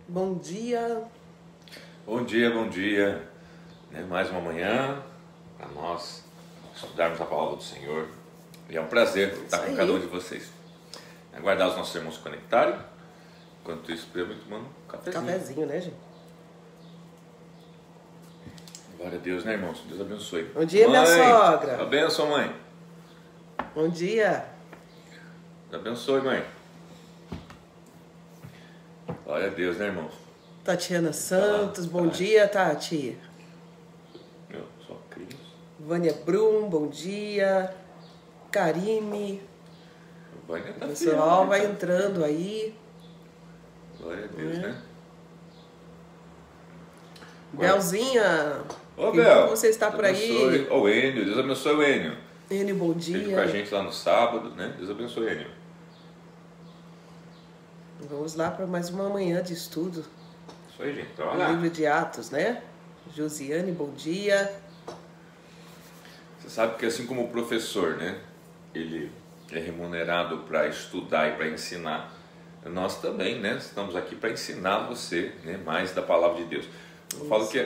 Bom dia. Bom dia, bom dia. Mais uma manhã para nós estudarmos a palavra do Senhor. E é um prazer estar com cada um de vocês. Aguardar os nossos irmãos se conectarem. Enquanto isso, eu tomando um cafezinho. Cafezinho, né, gente? Glória a Deus, né, irmãos? Deus abençoe. Bom dia, mãe, minha sogra. Abençoe, mãe. Bom dia. Deus abençoe, mãe. Glória a Deus, né, irmãos? Tatiana Santos, bom dia, Tati. Meu, só Cris. Vânia Brum, bom dia. Karime. Vânia tá O pessoal vai tá? entrando aí. Glória a Deus, né? Belzinha. Ô, que Bel. bom que você está por aí. Ô, Enio. Deus abençoe o Enio. Enio, bom Esteve dia. com a gente lá no sábado, né? Deus abençoe, Enio. Vamos lá para mais uma manhã de estudo. Isso aí, gente. Então, O olha lá. livro de Atos, né? Josiane, bom dia. Você sabe que assim como o professor, né? Ele é remunerado para estudar e para ensinar. Nós também, né? Estamos aqui para ensinar você, né, mais da palavra de Deus. Eu falo que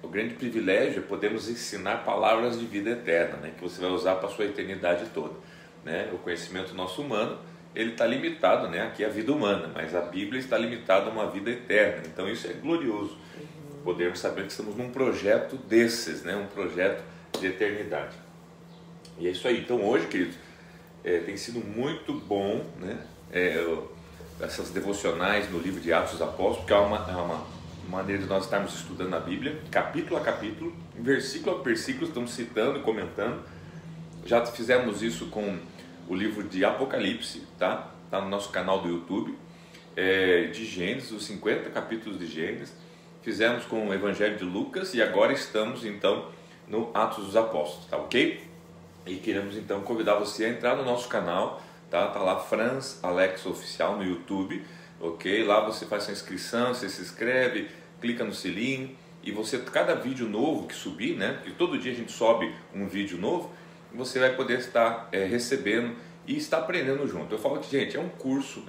o grande privilégio é podermos ensinar palavras de vida eterna, né? Que você vai usar para a sua eternidade toda, né? O conhecimento nosso humano, ele está limitado, né? Aqui é a vida humana, mas a Bíblia está limitada a uma vida eterna. Então isso é glorioso, podermos saber que estamos num projeto desses, né? Um projeto de eternidade. E é isso aí. Então hoje, queridos, tem sido muito bom, né? Essas devocionais no livro de Atos dos Apóstolos, porque é uma maneira de nós estarmos estudando a Bíblia, capítulo a capítulo, versículo a versículo, estamos citando e comentando. Já fizemos isso com o livro de Apocalipse, tá? Tá no nosso canal do YouTube, de Gênesis, os 50 capítulos de Gênesis. Fizemos com o Evangelho de Lucas e agora estamos então no Atos dos Apóstolos, tá ok? E queremos então convidar você a entrar no nosso canal, tá? Tá lá Franz Alex Oficial no YouTube, ok? Lá você faz sua inscrição, você se inscreve, clica no sininho e você, cada vídeo novo que subir, né? Porque todo dia a gente sobe um vídeo novo, você vai poder estar recebendo e estar aprendendo junto. Eu falo que, gente, é um curso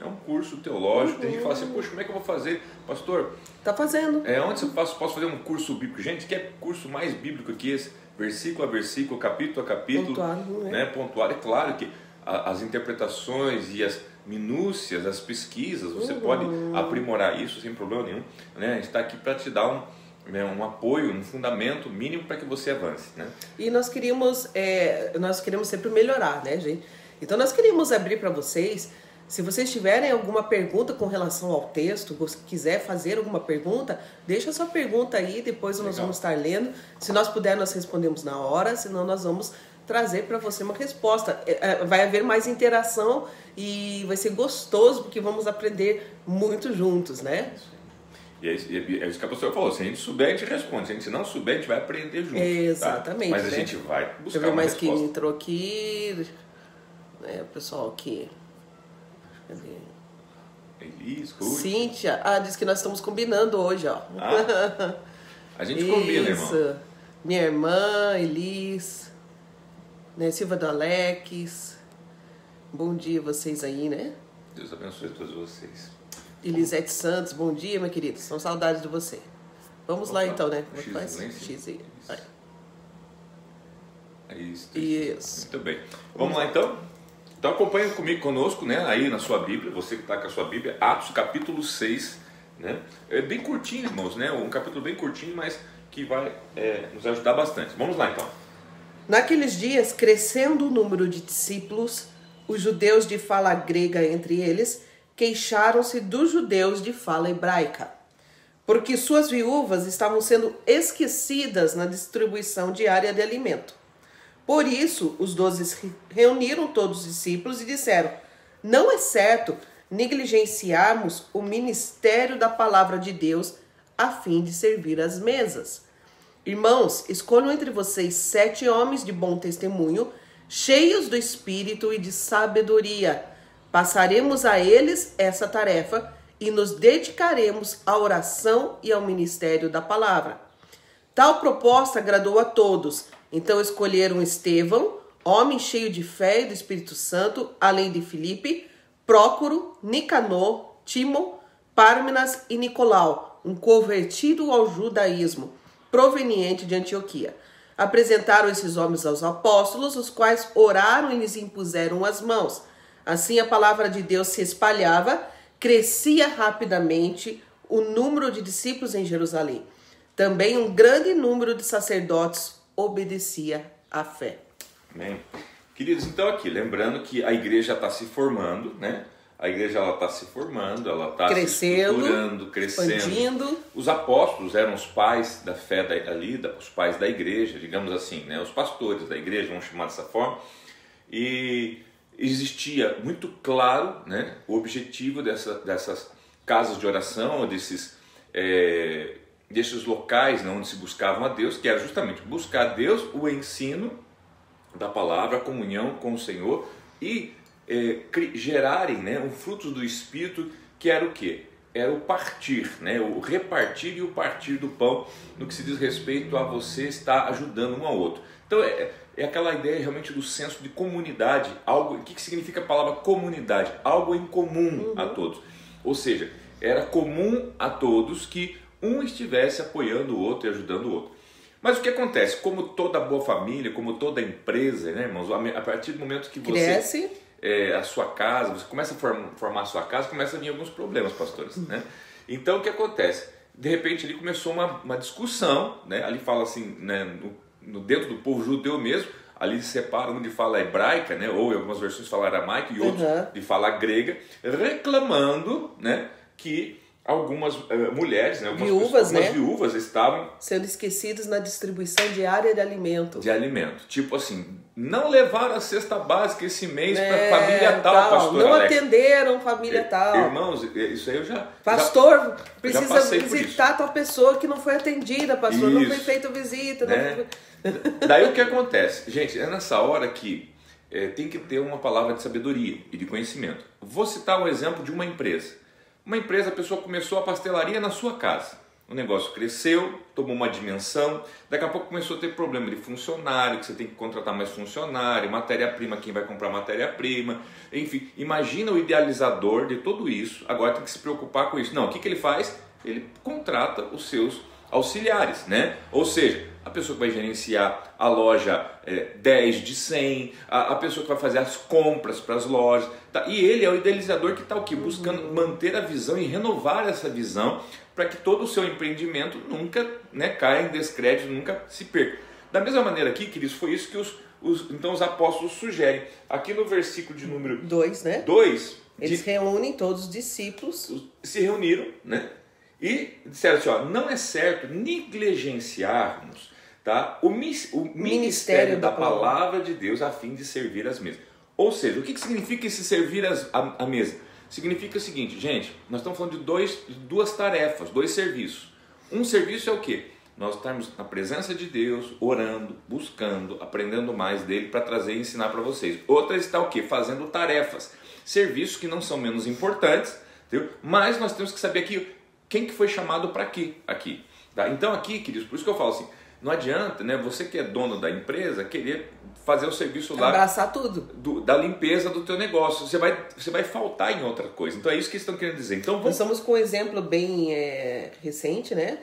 teológico. Tem gente que fala assim, poxa, como é que eu vou fazer, pastor? Tá fazendo. Onde eu posso fazer um curso bíblico? Gente, que é curso mais bíblico que esse, versículo a versículo, capítulo a capítulo, Pontuado, né? Pontuado. É claro que as interpretações e as minúcias, as pesquisas, você pode aprimorar isso sem problema nenhum, né? A gente está aqui para te dar um apoio, um fundamento mínimo para que você avance, né? E nós queríamos sempre melhorar, né, gente? Então nós queríamos abrir para vocês, se vocês tiverem alguma pergunta com relação ao texto, quiser fazer alguma pergunta, deixa a sua pergunta aí, depois nós vamos estar lendo. Se nós pudermos, nós respondemos na hora, senão nós vamos trazer para você uma resposta. Vai haver mais interação e vai ser gostoso, porque vamos aprender muito juntos, né? E é isso que a pastora falou, se a gente souber, a gente responde, se a gente não souber, a gente vai aprender junto. Exatamente. Tá? Mas a né? gente vai buscar Deixa eu ver uma mais resposta. quem entrou aqui. O pessoal aqui. Cadê? Elis, Ruth. Cíntia. Diz que nós estamos combinando hoje, ó. A gente combina, irmão. Isso. Minha irmã, Elis. Né? Silva do Alex. Bom dia vocês aí, né? Deus abençoe todos vocês. Elisete Santos, bom dia, minha querida. São saudades de você. Vamos lá então, né? Como é que faz? X aí. Vai. Isso. Muito bem. Vamos lá então? Então acompanha conosco, né? Aí na sua Bíblia, você que está com a sua Bíblia, Atos capítulo 6, né? É bem curtinho, irmãos, né? Um capítulo bem curtinho, mas que vai nos ajudar bastante. Vamos lá então. Naqueles dias, crescendo o número de discípulos, os judeus de fala grega entre eles queixaram-se dos judeus de fala hebraica, porque suas viúvas estavam sendo esquecidas na distribuição diária de alimento. Por isso, os 12 reuniram todos os discípulos e disseram: não é certo negligenciarmos o ministério da palavra de Deus a fim de servir às mesas. Irmãos, escolham entre vocês 7 homens de bom testemunho, cheios do Espírito e de sabedoria. Passaremos a eles essa tarefa e nos dedicaremos à oração e ao ministério da palavra. Tal proposta agradou a todos. Então escolheram Estevão, homem cheio de fé e do Espírito Santo, além de Filipe, Prócoro, Nicanor, Timon, Pármenas e Nicolau, um convertido ao judaísmo, proveniente de Antioquia. Apresentaram esses homens aos apóstolos, os quais oraram e lhes impuseram as mãos. Assim a palavra de Deus se espalhava, crescia rapidamente o número de discípulos em Jerusalém. Também um grande número de sacerdotes obedecia à fé. Amém. Queridos, então aqui, lembrando que a igreja está se formando, né? A igreja está se formando, ela está se estruturando, crescendo. Expandindo. Os apóstolos eram os pais da fé os pais da igreja, digamos assim, né? Os pastores da igreja, vamos chamar dessa forma. E existia muito claro, né, o objetivo dessas casas de oração, desses locais, né, onde se buscavam a Deus, que era justamente buscar a Deus, o ensino da palavra, a comunhão com o Senhor e gerarem, né, um fruto do Espírito, que era o quê? Era o partir, né, o repartir e o partir do pão, no que se diz respeito a você estar ajudando um ao outro. Então é aquela ideia realmente do senso de comunidade, algo. O que significa a palavra comunidade? Algo em comum a todos. Ou seja, era comum a todos que um estivesse apoiando o outro e ajudando o outro. Mas o que acontece? Como toda boa família, como toda empresa, né, irmãos? A partir do momento que você cresce, a sua casa, você começa a formar a sua casa, começa a vir alguns problemas, pastores, né? Então o que acontece? De repente ali começou uma discussão, né? Ali fala assim, né, dentro do povo judeu mesmo, ali se separa um de fala hebraica, né, ou em algumas versões fala aramaica e outros de fala grega, reclamando, né, que algumas mulheres, né, algumas viúvas estavam sendo esquecidas na distribuição diária de alimento. Tipo assim, não levaram a cesta básica esse mês para família tal, pastor não Alex. Atenderam família tal. Irmãos, isso aí eu já... Pastor, precisa passei visitar tal pessoa que não foi atendida, pastor, não foi feita visita. Né? Daí o que acontece? Gente, é nessa hora que tem que ter uma palavra de sabedoria e de conhecimento. Vou citar um exemplo de uma empresa. Uma empresa, a pessoa começou a pastelaria na sua casa. O negócio cresceu, tomou uma dimensão, daqui a pouco começou a ter problema de funcionário, que você tem que contratar mais funcionário, matéria-prima, quem vai comprar matéria-prima, enfim, imagina o idealizador de tudo isso, agora tem que se preocupar com isso. Não, o que ele faz? Ele contrata os seus auxiliares, né? Ou seja, a pessoa que vai gerenciar a loja 10 de 100, a pessoa que vai fazer as compras para as lojas, tá? E ele é o idealizador que está o quê? Buscando manter a visão e renovar essa visão para que todo o seu empreendimento nunca, né, caia em descrédito, nunca se perca. Da mesma maneira aqui, queridos, foi isso que então os apóstolos sugerem. Aqui no versículo de número 2, né? 2, eles reúnem todos os discípulos. Se reuniram, né? E disseram assim, ó, não é certo negligenciarmos, tá, o ministério da palavra de Deus a fim de servir as mesas. Ou seja, o que significa esse servir a mesa? Significa o seguinte, gente, nós estamos falando de duas tarefas, dois serviços. Um serviço é o quê? Nós estamos na presença de Deus, orando, buscando, aprendendo mais dele para trazer e ensinar para vocês. Outra está o quê? Fazendo tarefas, serviços que não são menos importantes, entendeu? Mas nós temos que saber aqui quem que foi chamado para quê aqui. Tá? Então aqui, queridos, por isso que eu falo assim, não adianta, né, você que é dono da empresa querer fazer o serviço lá, abraçar tudo, da limpeza do teu negócio, você vai faltar em outra coisa. Então é isso que eles estão querendo dizer. Então nós estamos com um exemplo bem recente, né,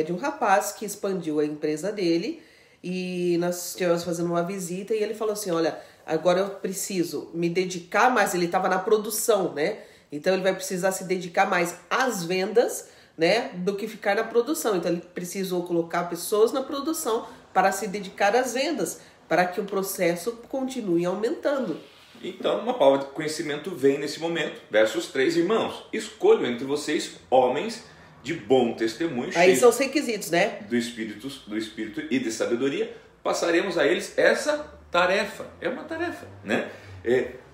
de um rapaz que expandiu a empresa dele e nós estivemos fazendo uma visita e ele falou assim, olha, agora eu preciso me dedicar mais, ele estava na produção, né, então ele vai precisar se dedicar mais às vendas, né, do que ficar na produção. Então ele precisou colocar pessoas na produção para se dedicar às vendas, para que o processo continue aumentando. Então uma palavra de conhecimento vem nesse momento. Versos 3, irmãos, escolho entre vocês homens de bom testemunho. Aí são os requisitos, né? Do Espírito e de sabedoria. Passaremos a eles essa tarefa. É uma tarefa, né?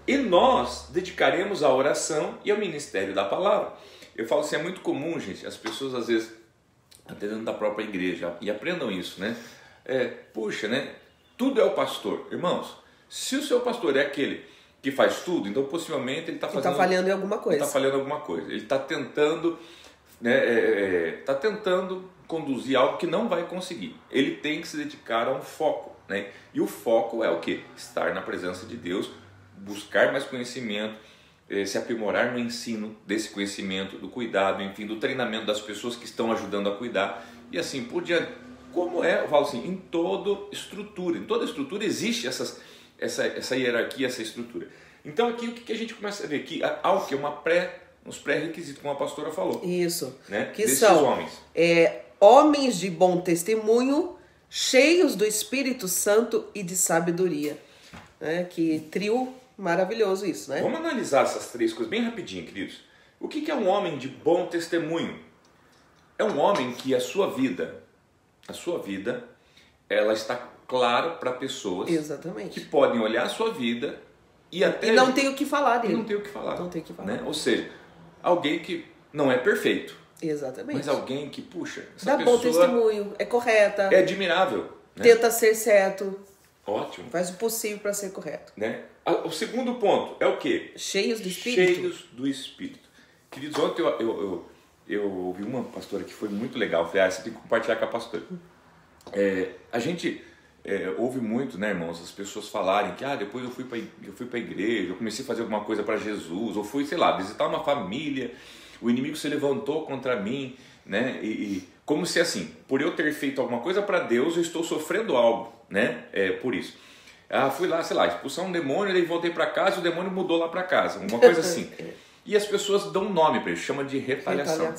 E nós dedicaremos à oração e ao ministério da palavra. Eu falo assim, é muito comum, gente, as pessoas às vezes, até dentro da própria igreja, e aprendam isso, né? Puxa, né? Tudo é o pastor. Irmãos, se o seu pastor é aquele que faz tudo, então possivelmente ele está falhando em alguma coisa. Ele está falhando em alguma coisa. Ele está tentando, né, tentando conduzir algo que não vai conseguir. Ele tem que se dedicar a um foco, né? E o foco é o quê? Estar na presença de Deus, buscar mais conhecimento, se aprimorar no ensino desse conhecimento, do cuidado, enfim, do treinamento das pessoas que estão ajudando a cuidar e assim por diante. Como eu falo assim, em toda estrutura existe essa hierarquia, essa estrutura. Então aqui o que a gente começa a ver? Que há o que? Uns pré-requisitos, como a pastora falou. Isso, né? que Desses são homens. Homens de bom testemunho, cheios do Espírito Santo e de sabedoria. Que trio maravilhoso isso, né? Vamos analisar essas três coisas bem rapidinho, queridos. O que é um homem de bom testemunho? É um homem que a sua vida, ela está clara para pessoas. Exatamente. Que podem olhar a sua vida e até... E não tem o que falar dele. Não tem o que falar. Não tem o que falar. Né? Ou seja, alguém que não é perfeito. Exatamente. Mas alguém que, puxa, essa dá pessoa... bom testemunho, é correta. É admirável. Né? Tenta ser certo. Ótimo. Faz o possível para ser correto. Né? O segundo ponto é o quê? Cheios do Espírito. Cheios do Espírito. Queridos, ontem eu ouvi uma pastora que foi muito legal. Eu falei, você tem que compartilhar com a pastora. A gente ouve muito, né, irmãos, as pessoas falarem que depois eu fui para a igreja, eu comecei a fazer alguma coisa para Jesus, ou fui, sei lá, visitar uma família, o inimigo se levantou contra mim, né? E como se assim, por eu ter feito alguma coisa para Deus, eu estou sofrendo algo, né? Por isso. Fui lá, sei lá, expulsar um demônio, daí voltei para casa e o demônio mudou lá para casa, uma coisa assim. E as pessoas dão um nome para isso, chama de retaliação.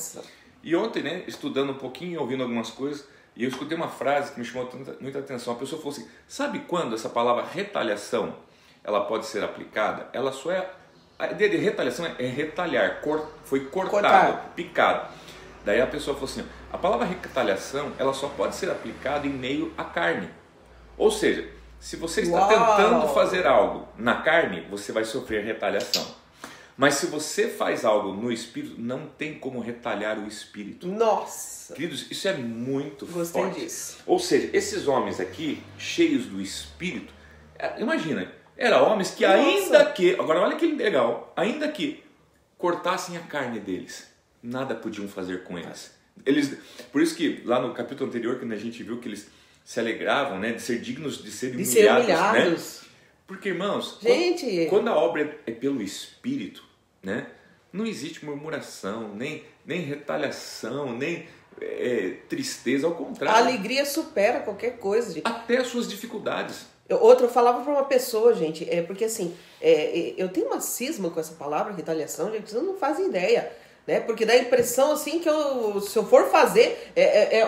E ontem, né, estudando um pouquinho, ouvindo algumas coisas, e eu escutei uma frase que me chamou muita atenção. A pessoa falou assim, sabe quando essa palavra retaliação ela pode ser aplicada? Ela só a ideia de retaliação é retalhar, foi cortado, picado. Daí a pessoa falou assim, a palavra retaliação ela só pode ser aplicada em meio à carne. Ou seja, se você está tentando fazer algo na carne, você vai sofrer retaliação. Mas se você faz algo no Espírito, não tem como retalhar o Espírito. Nossa! Queridos, isso é muito Gostei forte. Disso. Ou seja, esses homens aqui, cheios do Espírito, imagina, eram homens que agora olha que legal, ainda que cortassem a carne deles, nada podiam fazer com eles. Por isso que lá no capítulo anterior, quando a gente viu que eles se alegravam, né, de ser dignos de ser humilhados. Né? Porque, irmãos, quando a obra é pelo Espírito, né, não existe murmuração, nem retaliação, nem tristeza, ao contrário. A alegria supera qualquer coisa. Gente. Até as suas dificuldades. Eu falava para uma pessoa, gente, porque assim, eu tenho uma cisma com essa palavra, retaliação, gente, vocês não fazem ideia. Né? Porque dá a impressão assim que se eu for fazer,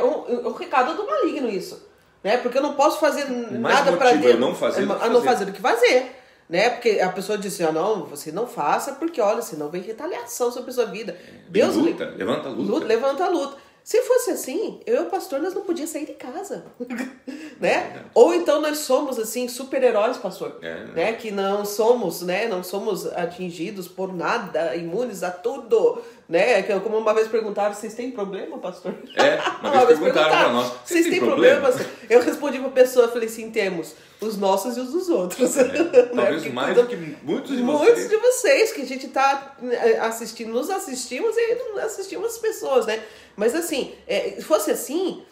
um recado do maligno isso. Né? Porque eu não posso fazer nada para Deus. Não fazer do que fazer. Né? Porque a pessoa diz assim, não, você não faça, porque olha, senão vem retaliação sobre a sua vida. Deus levanta a luta. Levanta a luta. Se fosse assim, eu e o pastor, nós não podíamos sair de casa. Né? Ou então nós somos assim, super-heróis, pastor. Né? Que não somos, né? Não somos atingidos por nada, imunes a tudo. Né? Como uma vez perguntaram, vocês têm problema, pastor? Uma vez perguntaram para nós, vocês têm problema, pastor? Eu respondi para a pessoa, falei assim, temos os nossos e os dos outros. Talvez né? mais do que muitos de vocês. Muitos de vocês, que a gente está assistindo, nos assistimos e não assistimos as pessoas, né? Mas assim, se fosse assim,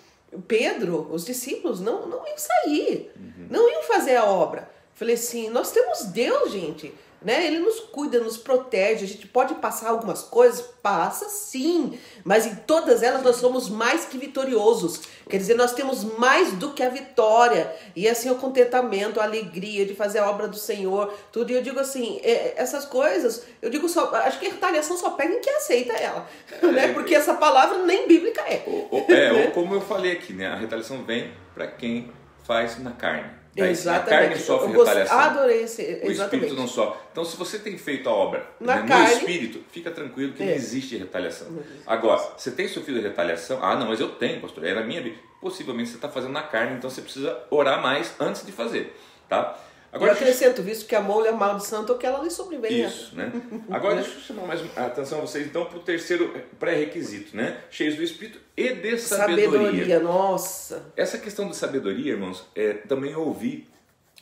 Pedro, os discípulos não iam sair, não iam fazer a obra. Falei assim, nós temos Deus, gente. Né? Ele nos cuida, nos protege, a gente pode passar algumas coisas, passa sim, mas em todas elas nós somos mais que vitoriosos, quer dizer, nós temos mais do que a vitória, e assim o contentamento, a alegria de fazer a obra do Senhor, tudo, e eu digo assim, essas coisas, eu digo só, acho que a retaliação só pega em quem aceita ela, né? Porque essa palavra nem bíblica ou como eu falei aqui, né? A retaliação vem para quem faz na carne. Exatamente. A carne sofre retaliação. Adorei o Espírito não sofre. Então, se você tem feito a obra no Espírito, fica tranquilo que não existe retaliação. Agora, você tem sofrido retaliação? Não, mas eu tenho, pastor. É na minha vida. Possivelmente você está fazendo na carne, então você precisa orar mais antes de fazer. Tá? Agora, eu acrescento, visto que amou-lhe a maldição, então que ela lhe sobrevenha. Isso, né? Agora deixa eu chamar mais a atenção a vocês então para o terceiro pré-requisito, né? Cheios do Espírito e de sabedoria. Nossa! Essa questão de sabedoria, irmãos, também eu ouvi,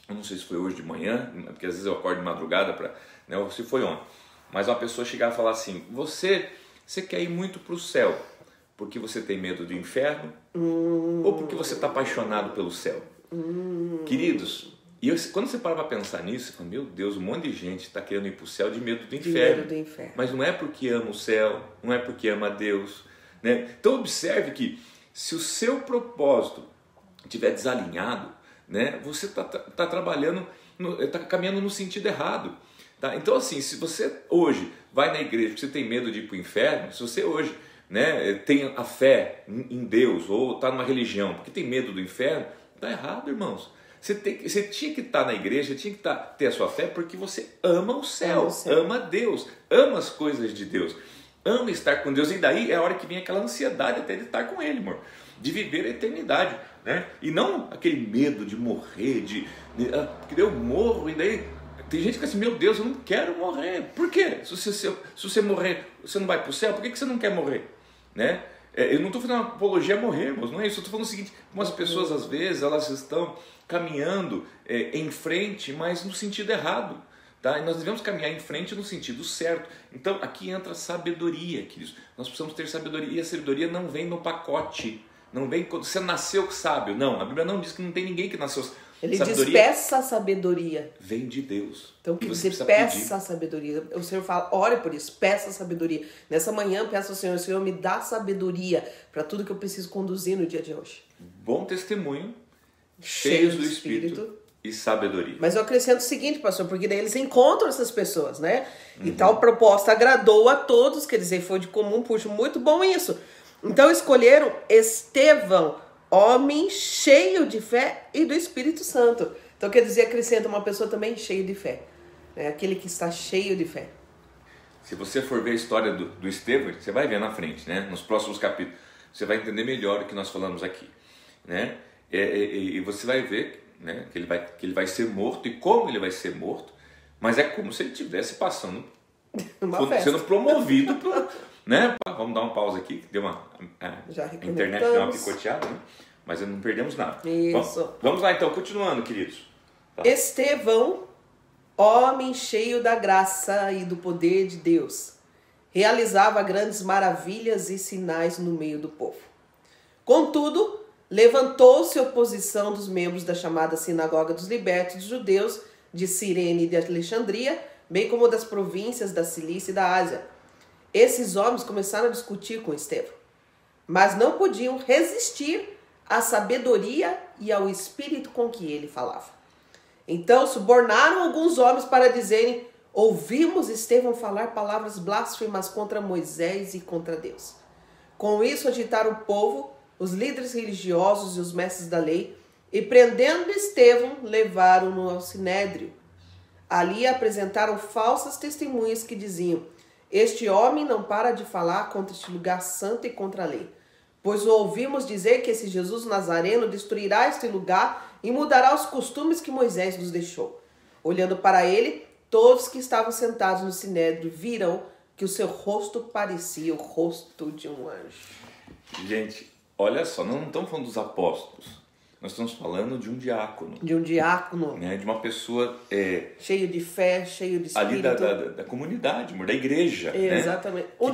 eu não sei se foi hoje de manhã, porque às vezes eu acordo de madrugada, né, ou se foi ontem, mas uma pessoa chegava e falar assim, você quer ir muito para o céu porque você tem medo do inferno ou porque você está apaixonado pelo céu? Queridos, E quando você para pensar nisso, você fala, meu Deus, um monte de gente está querendo ir para o céu de medo do De inferno. medo do inferno. Mas não é porque ama o céu, não é porque ama a Deus. Né? Então observe que se o seu propósito estiver desalinhado, né, você está trabalhando, está caminhando no sentido errado. Tá? Então assim, se você hoje vai na igreja porque você tem medo de ir para o inferno, se você hoje, né, tem a fé em Deus ou está numa religião porque tem medo do inferno, está errado, irmãos. Você tinha que estar na igreja, tinha que ter a sua fé porque você ama o céu, ama Deus, ama as coisas de Deus, ama estar com Deus. E daí é a hora que vem aquela ansiedade até de estar com Ele, amor, de viver a eternidade, né? E não aquele medo de morrer, que eu morro e daí tem gente que fica assim, meu Deus, eu não quero morrer. Por quê? Se você morrer, você não vai para o céu, por que você não quer morrer? Né? Eu não estou fazendo uma apologia a morrermos, não é isso. Eu estou falando o seguinte, algumas pessoas às vezes elas estão caminhando em frente, mas no sentido errado. Tá? E nós devemos caminhar em frente no sentido certo. Então aqui entra a sabedoria, queridos. Nós precisamos ter sabedoria, e a sabedoria não vem no pacote. Não vem quando você nasceu sábio. Não, a Bíblia não diz que não tem ninguém que nasceu sábio. Ele diz, peça a sabedoria. Vem de Deus. Então, que você peça a sabedoria. O Senhor fala, ore por isso, peça a sabedoria. Nessa manhã, peça ao Senhor, Senhor, me dá sabedoria para tudo que eu preciso conduzir no dia de hoje. Bom testemunho, cheios do Espírito e sabedoria. Mas eu acrescento o seguinte, pastor, porque daí eles encontram essas pessoas, né? E tal proposta agradou a todos, quer dizer, foi de comum, puxa, muito bom isso. Então escolheram Estevão, homem cheio de fé e do Espírito Santo. Então quer dizer, acrescenta uma pessoa também cheia de fé, né? Aquele que está cheio de fé. Se você for ver a história do Estevão, você vai ver na frente, né? Nos próximos capítulos, você vai entender melhor o que nós falamos aqui, né? E você vai ver, né, que ele vai ser morto e como ele vai ser morto, mas é como se ele estivesse passando, sendo promovido pro, né? Vamos dar uma pausa aqui, que deu a internet deu uma picoteada, né? Mas não perdemos nada. Isso. Vamos lá então, continuando, queridos. Tá. Estevão, homem cheio da graça e do poder de Deus, realizava grandes maravilhas e sinais no meio do povo. Contudo, levantou-se oposição dos membros da chamada Sinagoga dos Libertos dos Judeus de Cirene e de Alexandria, bem como das províncias da Cilícia e da Ásia. Esses homens começaram a discutir com Estevão, mas não podiam resistir à sabedoria e ao espírito com que ele falava. Então subornaram alguns homens para dizerem: ouvimos Estevão falar palavras blasfemas contra Moisés e contra Deus. Com isso agitaram o povo, os líderes religiosos e os mestres da lei, e prendendo Estevão, levaram-no ao sinédrio. Ali apresentaram falsas testemunhas que diziam: este homem não para de falar contra este lugar santo e contra a lei. Pois o ouvimos dizer que esse Jesus Nazareno destruirá este lugar e mudará os costumes que Moisés nos deixou. Olhando para ele, todos que estavam sentados no sinédrio viram que o seu rosto parecia o rosto de um anjo. Gente, olha só, não estamos falando dos apóstolos. Nós estamos falando de um diácono. De um diácono. Né? De uma pessoa... cheio de fé, cheio de espírito. Ali da comunidade, da igreja. Exatamente. Né? Um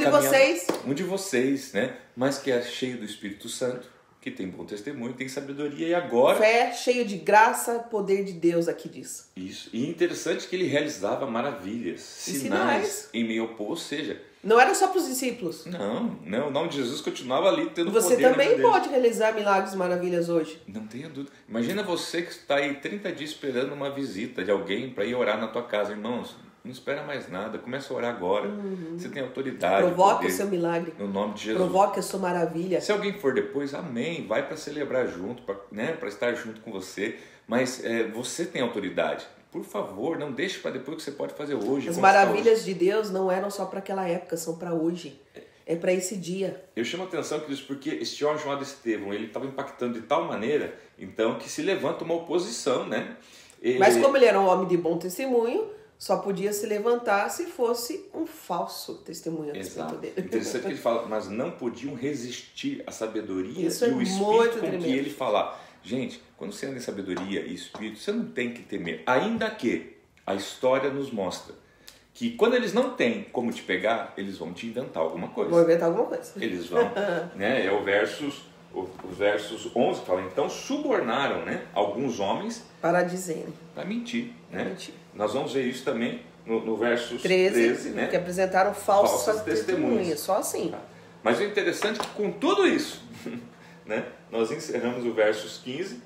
de vocês, né? Mas que é cheio do Espírito Santo, que tem bom testemunho, tem sabedoria e agora... Fé, cheio de graça, poder de Deus, aqui diz. Isso. E interessante que ele realizava maravilhas, sinais em meio ao povo, ou seja... Não era só para os discípulos. Não, o nome de Jesus continuava ali tendo você poder. Você também pode realizar milagres e maravilhas hoje. Não tenha dúvida. Imagina você que está aí 30 dias esperando uma visita de alguém para ir orar na tua casa. Irmãos, não espera mais nada, começa a orar agora. Você tem autoridade. Provoque o seu milagre. No nome de Jesus. Provoque a sua maravilha. Se alguém for depois, amém. Vai para celebrar junto, para estar junto com você. Mas você tem autoridade. Por favor, não deixe para depois o que você pode fazer hoje. As maravilhas de Deus não eram só para aquela época, são para hoje. É para esse dia. Eu chamo a atenção, queridos, porque este homem chamado Estevão, ele estava impactando de tal maneira, então, que se levanta uma oposição, né? Mas como ele era um homem de bom testemunho, só podia se levantar se fosse um falso testemunho a respeito dele. Interessante que ele fala, mas não podiam resistir à sabedoria Isso e o espírito com tremendo. que ele falava. Gente, quando você anda em sabedoria e espírito, você não tem que temer. Ainda que a história nos mostra que quando eles não têm como te pegar, eles vão te inventar alguma coisa. Vão inventar alguma coisa. Eles vão, né? É o versos os versos 11 fala, então subornaram, né, alguns homens para dizerem, para mentir, né? mentir. Nós vamos ver isso também no verso 13, né? Que apresentaram falsas testemunhas, só assim. Mas o interessante é que com tudo isso, né, nós encerramos o versos 15,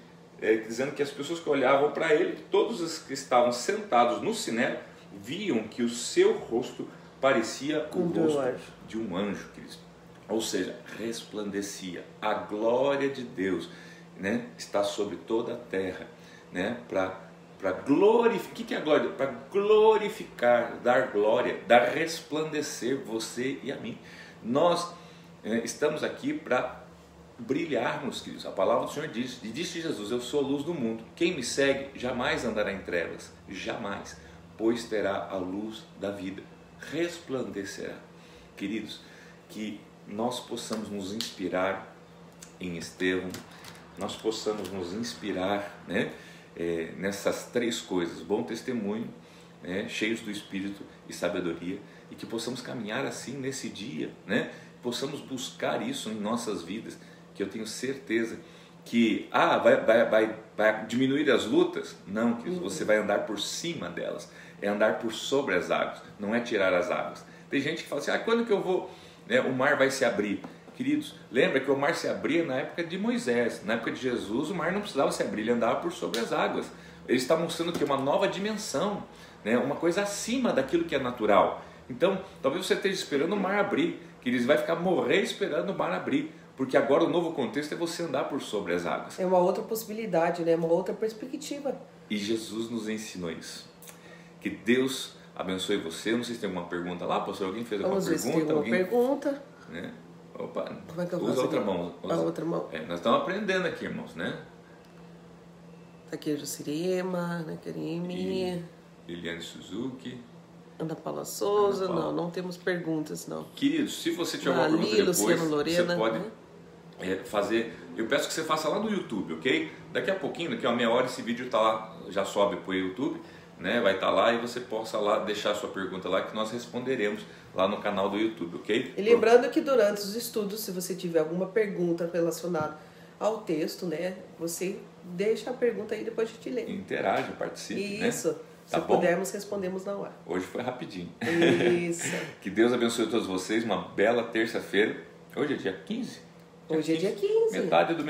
dizendo que as pessoas que olhavam para ele, todos os que estavam sentados no sinédrio, viam que o seu rosto parecia o rosto de um anjo, Cristo. Ou seja, resplandecia. A glória de Deus, né, está sobre toda a terra, né, para glorificar. O que é a glória? Para glorificar, dar glória, dar resplandecer você e a mim. Nós estamos aqui para brilharmos, queridos. A palavra do Senhor diz, e disse Jesus, eu sou a luz do mundo. Quem me segue jamais andará em trevas, jamais, pois terá a luz da vida, resplandecerá. Queridos, que nós possamos nos inspirar em Estevão, nós possamos nos inspirar, né, nessas três coisas, bom testemunho, né, cheios do Espírito e sabedoria, e que possamos caminhar assim nesse dia, né, possamos buscar isso em nossas vidas, que eu tenho certeza que vai diminuir as lutas. Não, que você vai andar por cima delas, é andar por sobre as águas, não é tirar as águas. Tem gente que fala assim, quando que eu vou, né, o mar vai se abrir? Queridos, lembra que o mar se abria na época de Moisés, na época de Jesus o mar não precisava se abrir, ele andava por sobre as águas. Ele está mostrando que uma nova dimensão, né, uma coisa acima daquilo que é natural. Então, talvez você esteja esperando o mar abrir, que eles vai ficar morrer esperando o mar abrir, porque agora o novo contexto é você andar por sobre as águas. É uma outra possibilidade, né? Uma outra perspectiva. E Jesus nos ensinou isso. Que Deus abençoe você. Não sei se tem alguma pergunta lá, pastor. Alguém fez alguma pergunta? Tem alguma pergunta? Né? Opa, como é que eu usa faço outra aqui? mão. A outra mão. Nós estamos aprendendo aqui, irmãos, né? Aqui é Jucirema, Ana Karime, Liliane Suzuki, Ana Paula Souza. Não temos perguntas, não. Queridos, se você tiver alguma pergunta depois, Luciano Lorena, você pode fazer. Eu peço que você faça lá no YouTube, ok? Daqui a pouquinho, daqui a meia hora, esse vídeo tá lá, já sobe para o YouTube, né? Vai estar lá e você possa lá deixar a sua pergunta lá que nós responderemos lá no canal do YouTube, ok? E lembrando que durante os estudos, se você tiver alguma pergunta relacionada ao texto, né? Você deixa a pergunta aí, depois a gente lê. Interage, participe. Isso. Né? Se pudermos, respondemos na hora. Hoje foi rapidinho. Isso. Que Deus abençoe todos vocês. Uma bela terça-feira. Hoje é dia 15? Hoje é dia 15. Metade do mês.